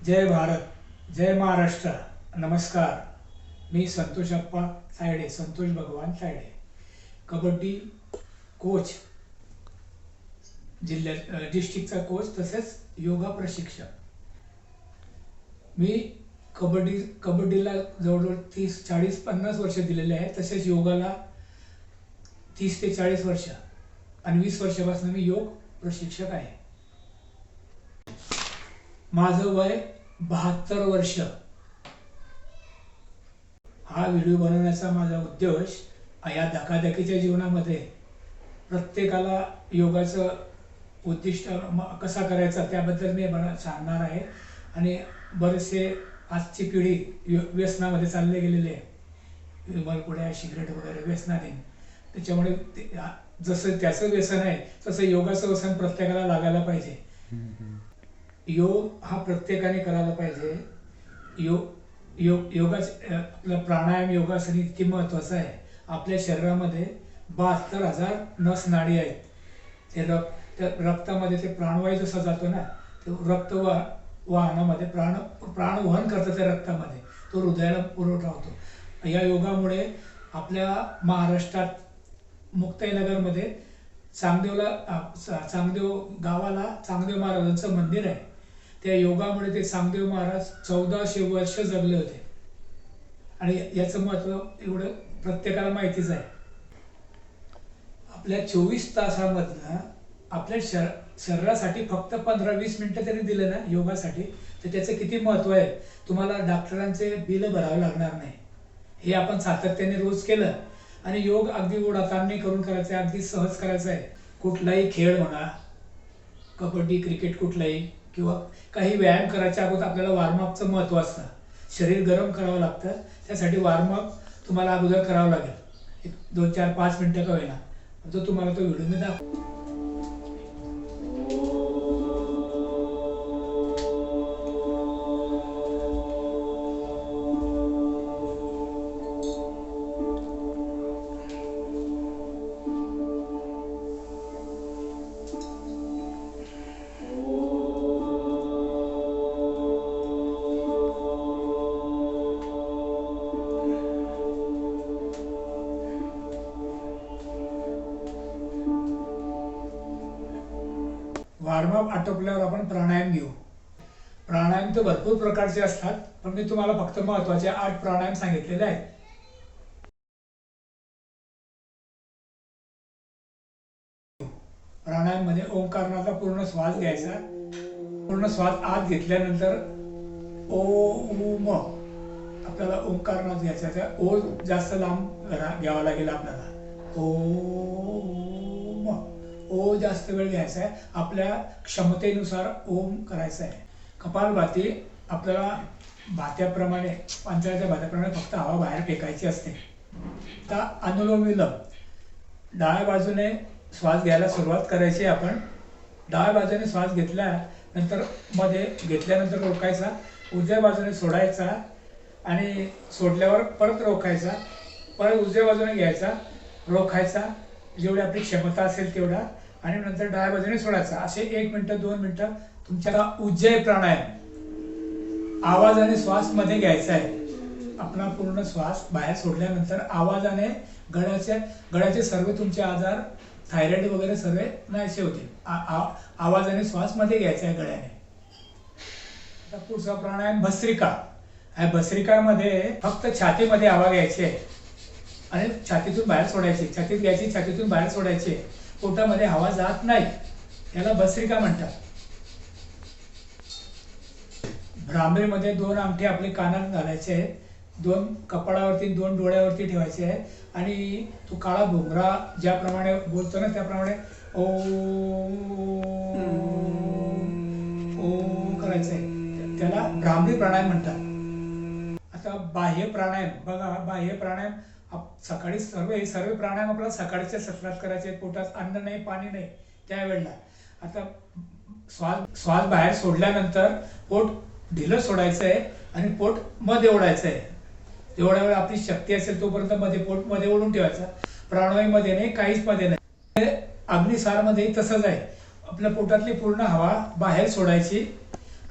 जय भारत, जय महाराष्ट्र. नमस्कार. मी संतोषप्पा सायडे, संतोष भगवान सायडे, कबड्डी कोच, जिल्ह्यात डिस्ट्रिक्टचा कोच तसेच योगा प्रशिक्षक. मी कबड्डीला जवळजवळ 30, 40, 50 वर्ष दिलेले आहे. तसेच योगाला 30 ते 40 वर्ष आणि 20 वर्षापासून मी योग प्रशिक्षक आहे. माझं वय 72 वर्ष. हा व्हिडिओ बनवण्याचा माझा उद्देश या धकाधकीच्या जीवनामध्ये प्रत्येकाला योगाचं उद्दिष्ट कसा करायचा त्याबद्दल मी सांगणार आहे. आणि बरेचसे आजची पिढी व्यसनामध्ये चालले गेलेले आहे, मलपुड्या सिगरेट वगैरे व्यसनाधीन. त्याच्यामुळे जसं त्याचं व्यसन आहे तसं योगाचं व्यसन प्रत्येकाला लागायला पाहिजे. योग हा प्रत्येकाने करायला पाहिजे. योगाचं आपलं प्राणायाम योगासन इतकी महत्त्वाचं आहे. आपल्या शरीरामध्ये 72,000 नस नाडी आहेत. त्या रक्तामध्ये ते प्राणवायू जसा जातो ना, तो रक्त वाहनामध्ये प्राणवहन करतं त्या रक्तामध्ये, तो हृदयाला पुरवठा होतो. या योगामुळे आपल्या महाराष्ट्रात मुक्ताईनगरमध्ये चांगदेव गावाला चांगदेव महाराजांचं मंदिर आहे. त्या योगामुळे ते चांगदेव महाराज 1400 वर्ष जगले होते. आणि याचं महत्त्व एवढं प्रत्येकाला माहितीच आहे. आपल्या 24 तासामधनं आपल्या शरीरासाठी फक्त 15-20 मिनिटं तरी दिलं ना योगासाठी, तर त्याचं किती महत्त्व आहे. तुम्हाला डॉक्टरांचे बिल भरावे लागणार नाही. हे आपण सातत्याने रोज केलं आणि योग अगदी ओढाताणी करून करायचं आहे, अगदी सहज करायचं आहे. कुठलाही खेळ म्हणा, कबड्डी क्रिकेट कुठलाही, किंवा काही व्यायाम करायच्या अगोदर आपल्याला वॉर्मअपचं महत्त्व असतं. शरीर गरम करावं लागतं, त्यासाठी वॉर्मअप तुम्हाला अगोदर करावं लागेल. 2-4-5 मिनिटं का होईना, तो तुम्हाला तो व्हिडिओ मी दाखवतो. वॉर्मअप आटोपल्यावर आपण प्राणायाम घेऊ. प्राणायाम तर भरपूर प्रकारचे असतात, पण मी तुम्हाला फक्त महत्त्वाचे 8 प्राणायाम सांगितलेले आहेत. प्राणायाम मध्ये ओंकारनाचा पूर्ण श्वास घ्यायचा. पूर्ण श्वास आत घेतल्यानंतर ओम, आपल्याला ओंकारनाथ घ्यायचा. त्या ओ जास्त लांब घ्यावा लागेल आपल्याला. ओ जास्त वेळ घ्यायचा आहे. आपल्या क्षमतेनुसार ओम करायचा आहे. कपालभाती आपल्याला भात्याप्रमाणे, पांचाळ्याच्या भात्याप्रमाणे फक्त हवा बाहेर फेकायची असते. आता अनुलोम विलोम, डाव्या बाजूने श्वास घ्यायला सुरुवात करायची. आपण डाव्या बाजूने श्वास घेतल्यानंतर मध्ये घेतल्यानंतर रोखायचा, उजव्या बाजूने सोडायचा आणि सोडल्यावर परत रोखायचा, परत उजव्या बाजूने घ्यायचा, रोखायचा, जेवढी आपली क्षमता असेल तेवढा, आणि नंतर डाव्या बाजूने सोडायचा. असे 1 मिनिट 2 मिनिटं तुमच्या उज्जय प्राणायाम आवाजाने श्वास मध्ये घ्यायचा आहे. आपला पूर्ण श्वास बाहेर सोडल्यानंतर आवाजाने गळ्याचे सर्व तुमचे आजार, थायरॉइड वगैरे सर्व नाहीसे होतील. आवाजाने श्वास मध्ये घ्यायचा आहे गळ्याने. आता पुढचा प्राणायाम भस्त्रिका. भस्त्रिकामध्ये फक्त छातीमध्ये हवा घ्यायची आहे आणि छातीतून बाहेर सोडायची. छातीत घ्यायची, छातीतून बाहेर सोडायची. पोटामध्ये हवा जात नाही, त्याला भस्त्रिका म्हणतात. भ्रामरीमध्ये 2 अंगठे आपले कानात घालायचे आहेत, 2 कपाळावरती, 2 डोळ्यावरती ठेवायचे आहे आणि तो काळा भोंगरा ज्याप्रमाणे बोलतो ना त्याप्रमाणे ओ करायचं आहे. त्याला भ्रामरी प्राणायाम म्हणतात. आता बाह्य प्राणायाम बघा. बाह्य प्राणायाम सकाळी सर्व प्राणायाम आपल्याला सकाळच्या सत्रात करायचे. पोटात अन्न नाही, पाणी नाही त्यावेळेला. आता श्वास बाहेर सोडल्यानंतर पोट ढिलं सोडायचं आहे आणि पोट मध्ये ओढायचं आहे. जेवढ्या वेळ आपली शक्ती असेल तोपर्यंत पोट मध्ये ओढून ठेवायचा. प्राणवायू मध्ये नाही, काहीच मध्ये नाही. अग्निसार मध्ये तसंच आहे. आपल्या पोटातली पूर्ण हवा बाहेर सोडायची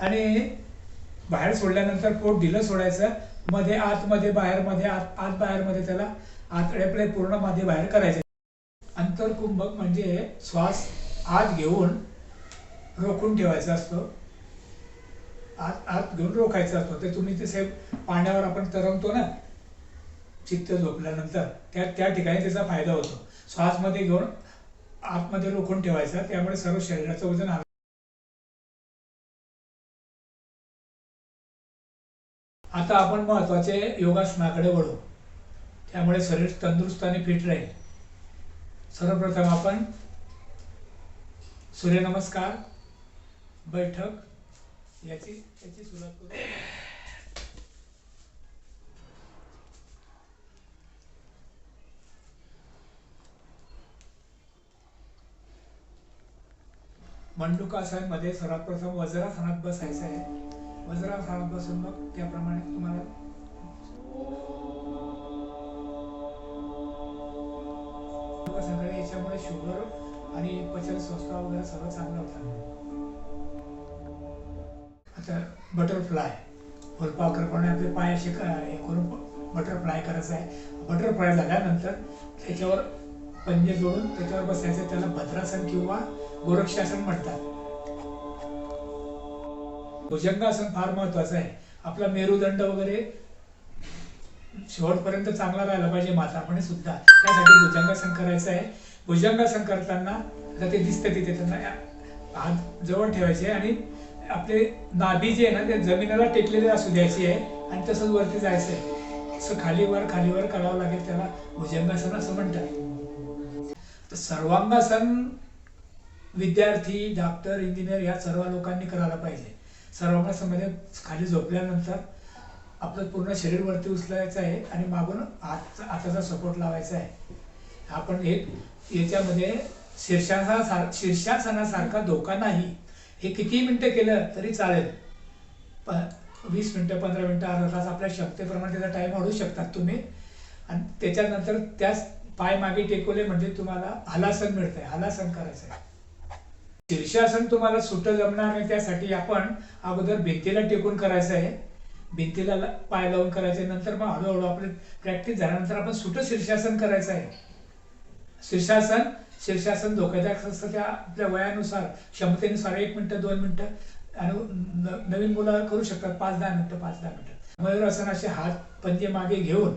आणि बाहेर सोडल्यानंतर पोट ढिलं सोडायचं, मध्ये आतमध्ये बाहेर, मध्ये आत बाहेर, मध्ये त्याला आतड्याकडे पूर्ण मध्ये बाहेर करायचं. अंतरकुंभक म्हणजे श्वास आत घेऊन रोखून ठेवायचा असतो, आत घेऊन रोखायचा असतो. ते तुम्ही तसे पाण्यावर आपण तरंगतो ना चित्त झोपल्यानंतर, त्या ठिकाणी त्याचा फायदा होतो. श्वास मध्ये घेऊन आतमध्ये रोखून ठेवायचा, त्यामुळे सर्व शरीराचं वजन हलतं. आता आपण महत्वाचे योगासनाकडे वळू, त्यामुळे शरीर तंदुरुस्त आणि फिट राहील. सर्वप्रथम आपण सूर्यनमस्कार, बैठक याची सुरुवात करू. मंडूकासन मध्ये सर्वात प्रथम वज्रासनात बसायचं आहे. वज्रासनात बसून मग त्याप्रमाणे तुम्हाला याच्यामुळे शुगर आणि पचन संस्था वगैरे सगळं चांगलं होतं. आता बटरफ्लाय, फुलपाखरपणे आपले पाय असे करून बटरफ्लाय करायचं आहे. बटरफ्लाय झाल्यानंतर त्याच्यावर पंजे जोडून त्याच्यावर बसायचं, त्याला भद्रासन किंवा गोरक्षासन म्हणतात. भुजंगासन फार महत्वाचं आहे. आपला मेरुदंड वगैरे शेवटपर्यंत चांगला राहिला पाहिजे म्हातारपणी सुद्धा, त्यासाठी भुजंगासन करायचं आहे. भुजंगासन करताना आता ते दिसतं तिथे, त्यांना हात जवळ ठेवायचे आणि आपले नाभी जे आहे ना ते जमिनीला टेकलेले असू द्यायची आहे आणि तसंच वरती जायचं आहे. असं खालीवर करावं लागेल, त्याला भुजंगासन असं म्हणतात. तर सर्वांगासन विद्यार्थी, डॉक्टर, इंजिनियर या सर्व लोकांनी करायला पाहिजे. सर्वांगासनमध्ये खाली झोपल्यानंतर आपलं पूर्ण शरीर वरती उचलायचं आहे आणि मागून हाताचा सपोर्ट लावायचा आहे. आपण याच्यामध्ये शीर्षासनासारखा धोका नाही. हे किती मिनिटं केलं तरी चालेल, 20 मिनिटं, 15 मिनिटं, अर्धा तास, आपल्या क्षमतेप्रमाणे त्याचा टाइम वाढवू शकतात तुम्ही. आणि त्याच्यानंतर त्याच पाय मागे टेकवले म्हणजे तुम्हाला हलासन मिळतंय, हलासन करायचं आहे. शीर्षासन तुम्हाला सुट जमणार नाही, त्यासाठी आपण अगोदर भिंतीला टेकून करायचं आहे. भिंतीला पाय लावून करायचे, नंतर मग हळूहळू आपली प्रॅक्टिस झाल्यानंतर आपण सुट शीर्षासन करायचं आहे. शीर्षासन धोकादायक असतं, त्या आपल्या वयानुसार, क्षमतेनुसार 1 मिनिटं, 2 मिनिटं, आणि नवीन मुलं करू शकतात 5-10 मिनिटं, 5-10 मिनिटं. मयूरासन असे हात पंजे मागे घेऊन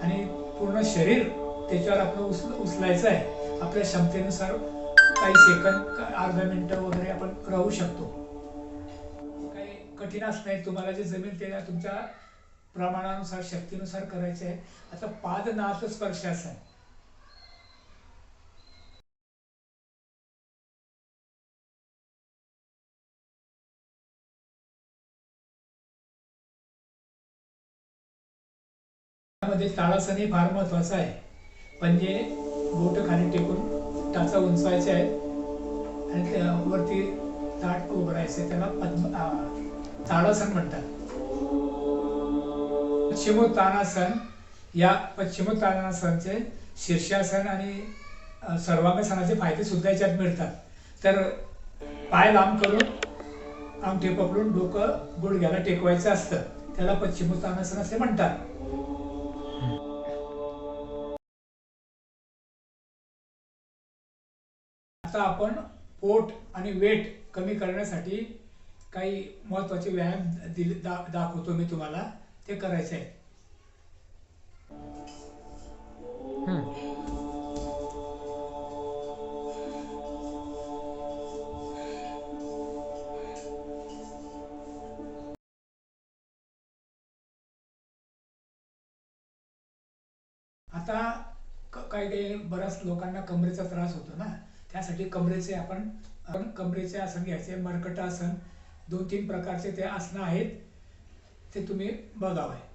आणि पूर्ण शरीर त्याच्यावर आपलं उचलायचं आहे. आपल्या क्षमतेनुसार काही सेकंद, अर्धा मिनिटं वगैरे आपण राहू शकतो. काही कठीण असं नाही, तुम्हाला जे जमेल ते तुमच्या प्रमाणानुसार, शक्तीनुसार करायचे आहे. आता पादनाथ स्पर्शासन. मध्ये ताडासन हे फार महत्वाचं आहे. पंजे बोट खाली टेकून टाचा उंचवायचे आहेत आणि वरती ताट उभं राहायचं, त्याला ताडासन म्हणतात. पश्चिमोत्तानासन, या पश्चिमोत्तानासनचे शीर्षासन आणि सर्वांगासनाचे फायदे सुद्धा याच्यात मिळतात. तर पाय लांब करून, अंगठे पकडून डोकं गुडघ्याला टेकवायचं असतं, त्याला पश्चिमोत्तानासन असे म्हणतात. आता आपण पोट आणि वेट कमी करण्यासाठी काही महत्वाचे व्यायाम दाखवतो मी तुम्हाला, ते करायचे आहे. आता काही बऱ्याच लोकांना कमरेचा त्रास होतो ना, त्यासाठी कमरेचे आसन घ्यायचे. मर्कटासन, 2-3 प्रकारचे ते आसनं आहेत, ते तुम्ही बघावे.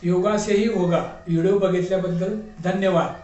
योगा से ही होगा व्हिडिओ बघितल्याबद्दल धन्यवाद.